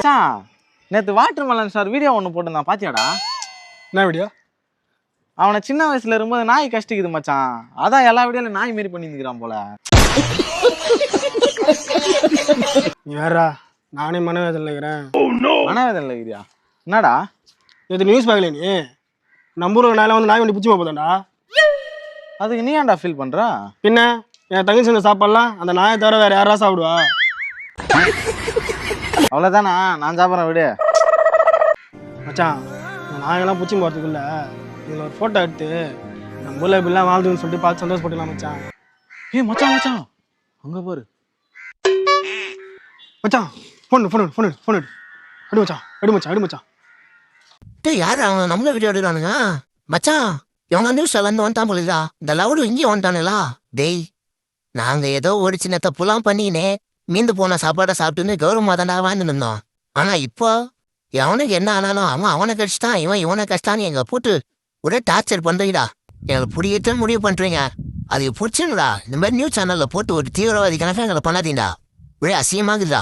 மச்சான் நேத்து water melon star video ஒன்று போட்டுருந்தான் பாத்தியாடா? என்ன வீடியோ? அவனை சின்ன வயசுல இருக்கும்போது நாய் கஷ்டிக்குது மச்சான். அதான் எல்லா வீடியோல நாய் மாரி பண்ணிருக்கிறான் போல. நீ வேறா, நானே மனவேதனை இருக்கிறேன். மனவேதனை இருக்கிறியா? என்னடா இது நியூஸ் பார்க்கல நீ? நம்பூர் நாயில வந்து நாய் வண்டி பிடிச்சி போதாண்டா. அதுக்கு நீ ஏன்டா ஃபீல் பண்ற? பின்ன என் தங்கச்சி செஞ்ச சாப்பாடுலாம் அந்த நாயை தவிர வேற யாரா சாப்பிடுவா? அவ்வளோதானா? நான் சாப்பிட்றேன் விடு. மச்சான், இந்த நாயெல்லாம் பிடிச்சி போகிறதுக்குள்ள இதில் ஒரு ஃபோட்டோ எடுத்து நம்ம ஊரில் இப்படிலாம் வாழ்ந்துன்னு சொல்லிட்டு பார்த்து சந்தோஷப்பட்டுலாம் மச்சான். ஏய் மச்சான் மச்சான் அங்கே பாரு மச்சான். ஃபோன் எடு மச்சான். டேய் யார் அவன் நம்மள வீடியோ எடுக்கிறானுங்க? மச்சான் இவங்க நியூஸ் எல்லாம் வந்துட்டான் போலிதா. இந்த லவுடு இங்கேயும் வந்துட்டானுங்களா? டேய் நாங்க ஏதோ ஒரு சின்ன தப்புலாம் பண்ணினே மீந்து போன சாப்பாடை சாப்பிட்டுன்னு கௌரவமாக தாண்டா வாழ்ந்துன்னு இருந்தோம். ஆனா இப்போ எவனுக்கு என்ன ஆனாலும் அவனை கடிச்சிட்டான், இவனை கஷ்டான்னு எங்க போட்டு ஒரே டார்ச்சர் பண்றீங்கடா. எங்களுக்கு பிடிக்கிட்டு முடிவு பண்றீங்க. அது பிடிச்சுங்களா? இந்த மாதிரி நியூஸ் சேனல்ல போட்டு ஒரு தீவிரவாதி கணக்காக எங்களை பண்ணாதீங்கடா. ஒரே அசியமாகுதுடா.